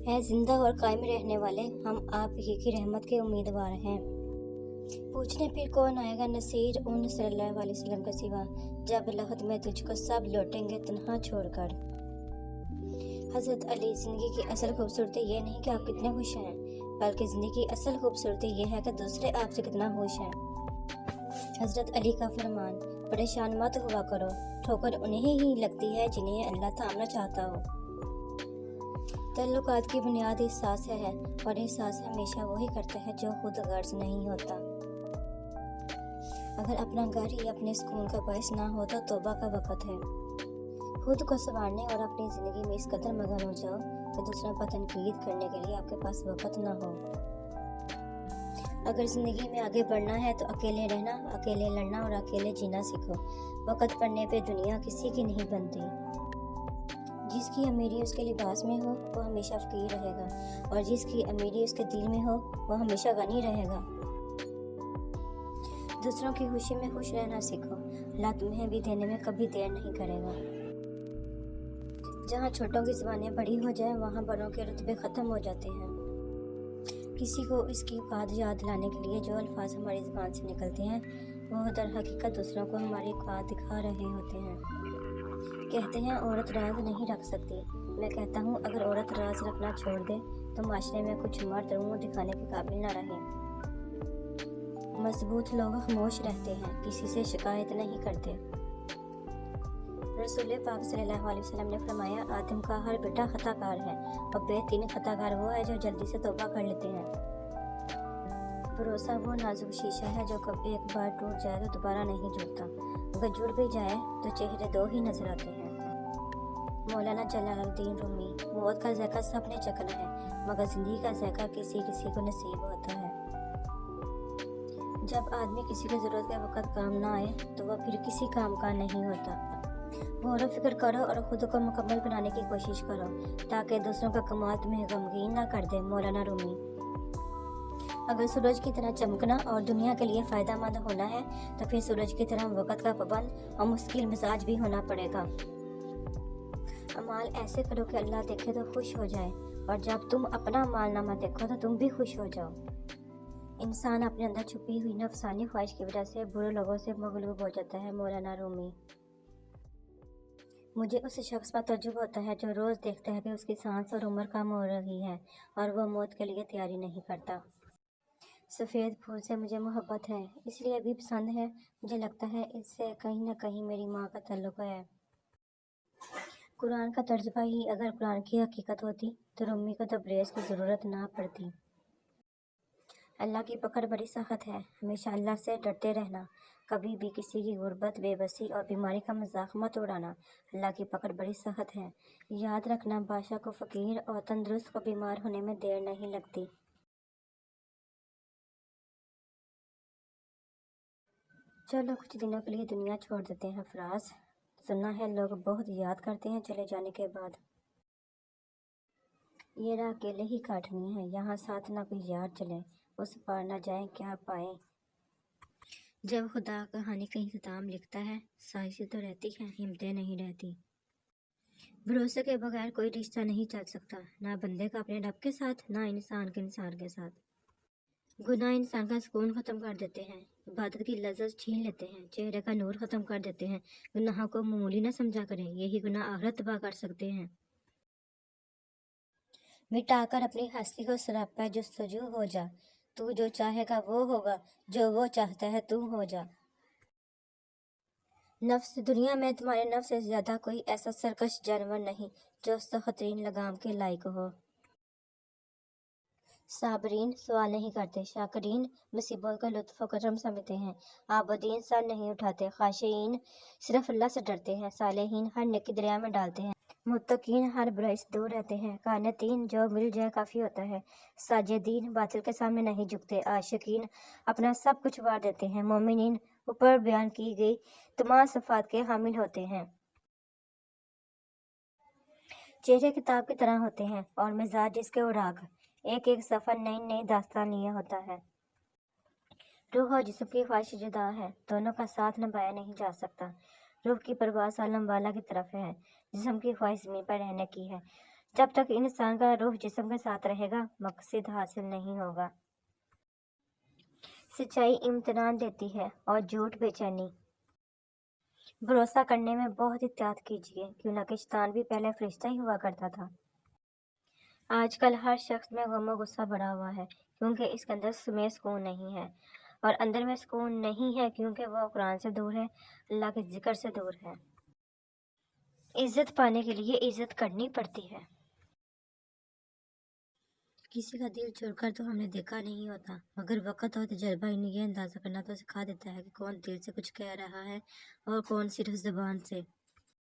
है जिंदा और कायम रहने वाले, हम आप ही की रहमत के उम्मीदवार हैं। पूछने फिर कौन आएगा नसीर उन सल्लल्लाहु अलैहि वसल्लम के सिवा, जब लहद में तुझको सब लौटेंगे तन्हा छोड़कर। हजरत अली, जिंदगी की असल खूबसूरती ये नहीं कि आप कितने खुश हैं, बल्कि जिंदगी की असल खूबसूरती ये है कि दूसरे आपसे कितना खुश हैं। हजरत अली का फरमान, परेशान मत हुआ करो, ठोकर उन्हें ही लगती है जिन्हें अल्लाह थामना चाहता हो। तल्लुकात की बुनियाद एहसास है, और एहसास हमेशा वही करता है जो खुद गर्ज नहीं होता। अगर अपना घर ही अपने सुकून का बायस ना हो तो तौबा का वक़्त है। खुद को संवारने और अपनी ज़िंदगी में इस कदर मगन हो जाओ कि दूसरों पर तनकीद करने के लिए आपके पास वक़्त ना हो। अगर ज़िंदगी में आगे बढ़ना है तो अकेले रहना, अकेले लड़ना और अकेले जीना सीखो। वक़्त पड़ने पे दुनिया किसी की नहीं बनती। जिसकी अमीरी उसके लिबास में हो वो हमेशा फ़कीर रहेगा, और जिसकी अमीरी उसके दिल में हो वो हमेशा गनी रहेगा। दूसरों की खुशी में खुश रहना सीखो, अल्लाह तुम्हें भी देने में कभी देर नहीं करेगा। जहाँ छोटों की ज़ुबानें बड़ी हो जाएं, वहाँ बड़ों के रुतबे ख़त्म हो जाते हैं। किसी को इसकी बात याद दिलाने के लिए जो अल्फाज हमारी ज़ुबान से निकलते हैं, वो दर हकीकत दूसरों को हमारी बात दिखा रहे होते हैं। कहते हैं औरत राज नहीं रख सकती। मैं कहता हूँ अगर औरत राज रखना छोड़ दे तो माशरे में कुछ मर्द मुँह दिखाने के काबिल न रहे। मजबूत लोग खामोश रहते हैं, किसी से शिकायत नहीं करते। रसूल पाक सल्लल्लाहु अलैहि वसल्लम ने फरमाया, आदम का हर बेटा खताकार है, और बेहतरीन खताकार वो है जो जल्दी से तौबा कर लेते हैं। भरोसा वो नाजुक शीशा है जो कब एक बार टूट जाए तो दोबारा नहीं जुड़ता, अगर जुड़ भी जाए तो चेहरे दो ही नजर आते हैं। मौलाना जलालुद्दीन रूमी, मौत का ज़ायका सबने चखना है, मगर जिंदगी का ज़ायका किसी किसी को नसीब होता है। जब आदमी किसी की ज़रूरत के वक्त काम ना आए तो वह फिर किसी काम का नहीं होता। गौर फिक्र करो और खुद को मुकम्मल बनाने की कोशिश करो, ताकि दूसरों का कमाल तुम्हें गमगीन ना कर दे। मौलाना रूमी। अगर सूरज की तरह चमकना और दुनिया के लिए फ़ायदा मंद होना है तो फिर सूरज की तरह वक़्त का पाबंद और मुश्किल मिजाज भी होना पड़ेगा। अमाल ऐसे करो कि अल्लाह देखे तो खुश हो जाए, और जब तुम अपना अमालनामा देखो तो तुम भी खुश हो जाओ। इंसान अपने अंदर छुपी हुई नफसानी ख्वाहिश की वजह से बुरे लोगों से मगलूब हो जाता है। मौलाना रूमी। मुझे उस शख्स पर तजुब होता है जो रोज़ देखता है कि उसकी सांस और उम्र कम हो रही है और वह मौत के लिए तैयारी नहीं करता। सफ़ेद फूल से मुझे मोहब्बत है, इसलिए भी पसंद है। मुझे लगता है इससे कहीं ना कहीं मेरी माँ का ताल्लुक है। कुरान का तर्जुमा ही अगर कुरान की हकीकत होती तो रूमी को तबरेज़ की ज़रूरत ना पड़ती। अल्लाह की पकड़ बड़ी सख्त है, हमेशा अल्लाह से डरते रहना, कभी भी किसी की गुर्बत, बेबसी और बीमारी का मजाक मत उड़ाना। अल्लाह की पकड़ बड़ी सख्त है। याद रखना, बादशाह को फ़कीर और तंदुरुस्त को बीमार होने में देर नहीं लगती। चलो कुछ दिनों के लिए दुनिया छोड़ देते हैं फराज। सुना है लोग बहुत याद करते हैं चले जाने के बाद। ये राह अकेले ही काटनी है, यहाँ साथ ना कोई यार चले, उस पार ना जाए क्या पाए। जब खुदा कहानी का इख्तिताम लिखता है, साइंस तो रहती है, हिम्मतें नहीं रहती। भरोसे के बगैर कोई रिश्ता नहीं चल सकता, ना बंदे का अपने रब के साथ, ना इंसान के साथ। गुनाह इंसान का सुकून ख़त्म कर देते हैं, इबादत की लज़्ज़त छीन लेते हैं, चेहरे का नूर ख़त्म कर देते हैं। गुनाहों को मामूली न समझा करें, यही गुनाह आखिरत तबाह कर सकते हैं। मिटाकर अपनी हस्ती को सरापा जुस्तजू हो जा, तू जो चाहेगा वो होगा, जो वो चाहता है तू हो जा। नफ्स, दुनिया में तुम्हारे नफ्स से ज़्यादा कोई ऐसा सरकश जानवर नहीं जो सख्तरीन लगाम के लायक हो। साबरीन सवाल नहीं करते, शाकरीन मुसीबत का लुत्फ़ करम समझते हैं, आबदीन सर नहीं उठाते, खाशिईन सिर्फ अल्लाह से डरते हैं, सालेहीन हर नेकी दरिया में डालते हैं, मुत्तकीन हर बुराई से दूर रहते हैं, कानतीन जो मिल जाए काफ़ी होता है, साजिदीन बातिल के सामने नहीं झुकते, आशिकीन अपना सब कुछ वार देते हैं, मोमिनीन ऊपर बयान की गई तमाम सिफ़ात के हामिल होते हैं। चेहरे किताब की तरह होते हैं और मिजाज जिसके उराग, एक एक सफ़र नई नई दास्तान लिए होता है। रूह और जिस्म की ख्वाहिश जुदा है, दोनों का साथ निभाया नहीं जा सकता। रूह की परवाज़ आलम वाला की तरफ है, जिस्म की ख्वाहिश ज़मीन पर रहने की है। जब तक इंसान का रूह जिस्म के साथ रहेगा, मकसद हासिल नहीं होगा। सच्चाई इम्तिहान देती है और झूठ बेचैनी। भरोसा करने में बहुत एहतियात कीजिए, क्यों ना कि शैतान भी पहले फरिश्ता ही हुआ करता था। आजकल हर शख्स में गम और गुस्सा भरा हुआ है, क्योंकि इसके अंदर में सुकून नहीं है। और अंदर में सुकून नहीं है क्योंकि वह कुरान से दूर है, अल्लाह के जिक्र से दूर है। इज्जत पाने के लिए इज्जत करनी पड़ती है। किसी का दिल चुरकर तो हमने देखा नहीं होता, मगर वक्त और तजर्बा इन्हें ये अंदाज़ा करना तो सिखा देता है कि कौन दिल से कुछ कह रहा है और कौन सिर्फ ज़ुबान से।